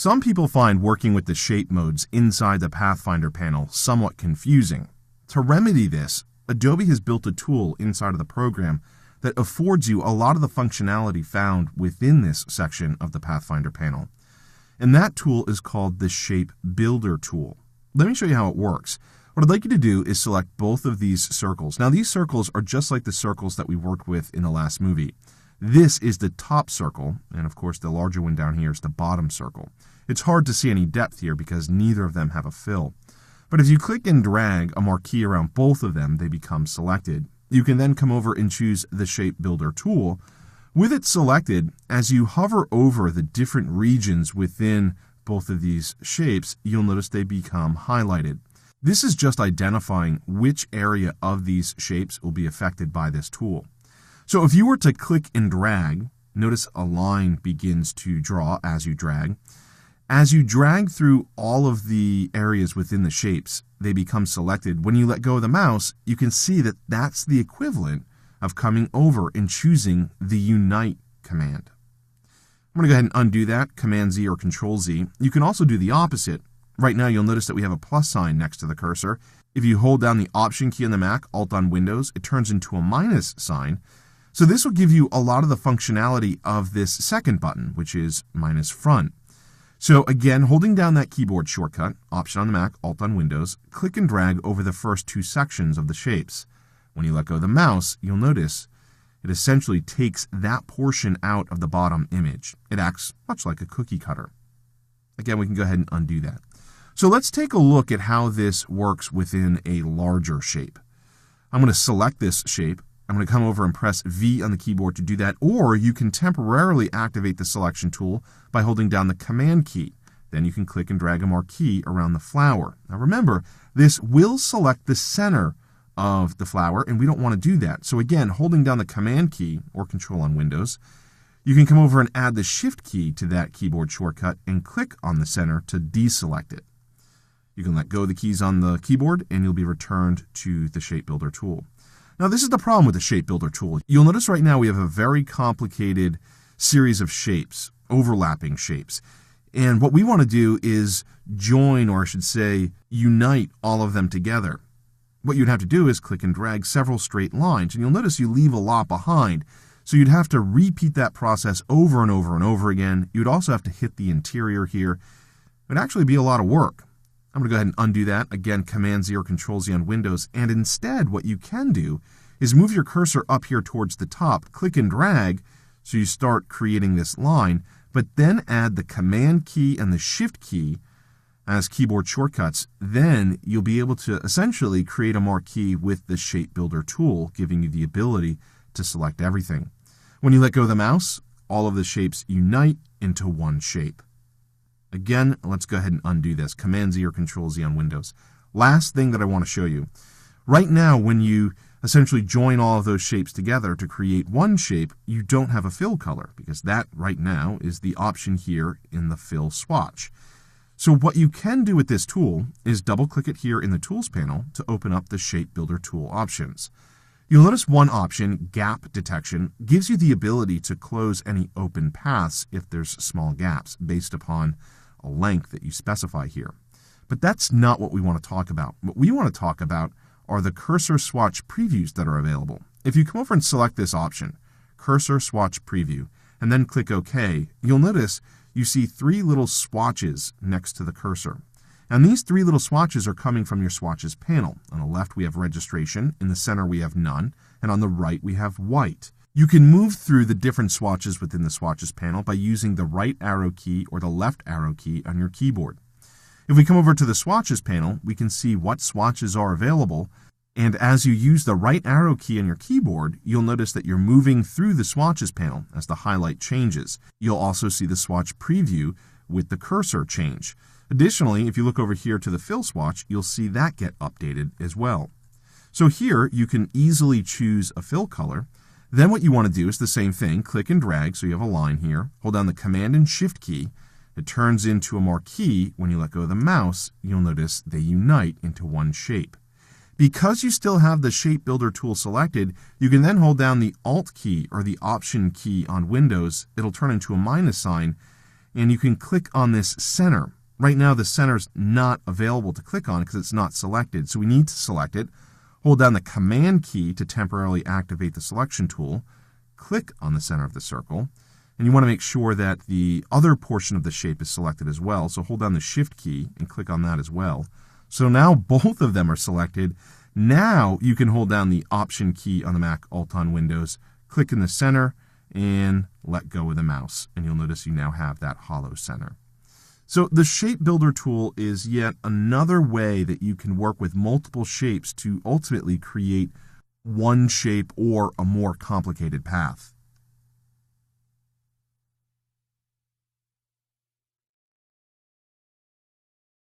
Some people find working with the shape modes inside the Pathfinder panel somewhat confusing. To remedy this, Adobe has built a tool inside of the program that affords you a lot of the functionality found within this section of the Pathfinder panel. And that tool is called the Shape Builder Tool. Let me show you how it works. What I'd like you to do is select both of these circles. Now, these circles are just like the circles that we worked with in the last movie. This is the top circle, and of course the larger one down here is the bottom circle. It's hard to see any depth here because neither of them have a fill. But if you click and drag a marquee around both of them, they become selected. You can then come over and choose the Shape Builder tool. With it selected, as you hover over the different regions within both of these shapes, you'll notice they become highlighted. This is just identifying which area of these shapes will be affected by this tool. So if you were to click and drag, notice a line begins to draw as you drag. As you drag through all of the areas within the shapes, they become selected. When you let go of the mouse, you can see that that's the equivalent of coming over and choosing the Unite command. I'm going to go ahead and undo that, Command Z or Control Z. You can also do the opposite. Right now you'll notice that we have a plus sign next to the cursor. If you hold down the Option key on the Mac, Alt on Windows, it turns into a minus sign. So this will give you a lot of the functionality of this second button, which is minus front. So again, holding down that keyboard shortcut, Option on the Mac, Alt on Windows, click and drag over the first two sections of the shapes. When you let go of the mouse, you'll notice it essentially takes that portion out of the bottom image. It acts much like a cookie cutter. Again, we can go ahead and undo that. So let's take a look at how this works within a larger shape. I'm going to select this shape. I'm going to come over and press V on the keyboard to do that, or you can temporarily activate the selection tool by holding down the Command key. Then you can click and drag a marquee around the flower. Now remember, this will select the center of the flower, and we don't want to do that. So again, holding down the Command key or Control on Windows, you can come over and add the Shift key to that keyboard shortcut and click on the center to deselect it. You can let go of the keys on the keyboard and you'll be returned to the Shape Builder tool. Now this is the problem with the Shape Builder tool. You'll notice right now we have a very complicated series of shapes, overlapping shapes. And what we want to do is join, or I should say, unite all of them together. What you'd have to do is click and drag several straight lines, and you'll notice you leave a lot behind. So you'd have to repeat that process over and over and over again. You'd also have to hit the interior here. It would actually be a lot of work. I'm going to go ahead and undo that. Again, Command Z or Control Z on Windows. And instead, what you can do is move your cursor up here towards the top, click and drag, so you start creating this line, but then add the Command key and the Shift key as keyboard shortcuts. Then you'll be able to essentially create a marquee with the Shape Builder tool, giving you the ability to select everything. When you let go of the mouse, all of the shapes unite into one shape. Again, let's go ahead and undo this. Command Z or Control Z on Windows. Last thing that I want to show you. Right now, when you essentially join all of those shapes together to create one shape, you don't have a fill color, because that right now is the option here in the fill swatch. So what you can do with this tool is double click it here in the Tools panel to open up the Shape Builder tool options. You'll notice one option, Gap Detection, gives you the ability to close any open paths if there's small gaps based upon a length that you specify here. But that's not what we want to talk about. What we want to talk about are the cursor swatch previews that are available. If you come over and select this option, Cursor Swatch Preview, and then click OK, you'll notice you see three little swatches next to the cursor. And these three little swatches are coming from your swatches panel. On the left we have registration, in the center we have none, and on the right we have white. You can move through the different swatches within the swatches panel by using the right arrow key or the left arrow key on your keyboard. If we come over to the swatches panel, we can see what swatches are available, and as you use the right arrow key on your keyboard, you'll notice that you're moving through the swatches panel as the highlight changes. You'll also see the swatch preview with the cursor change. Additionally, if you look over here to the fill swatch, you'll see that get updated as well. So here you can easily choose a fill color. Then what you want to do is the same thing, click and drag, so you have a line here, hold down the Command and Shift key. It turns into a marquee. When you let go of the mouse, you'll notice they unite into one shape. Because you still have the Shape Builder tool selected, you can then hold down the Alt key or the Option key on Windows. It'll turn into a minus sign, and you can click on this center. Right now the center is not available to click on because it's not selected, so we need to select it. Hold down the Command key to temporarily activate the selection tool. Click on the center of the circle, and you want to make sure that the other portion of the shape is selected as well, so hold down the Shift key and click on that as well. So now both of them are selected. Now you can hold down the Option key on the Mac, Alt on Windows, click in the center, and let go with the mouse, and you'll notice you now have that hollow center. So the Shape Builder tool is yet another way that you can work with multiple shapes to ultimately create one shape or a more complicated path.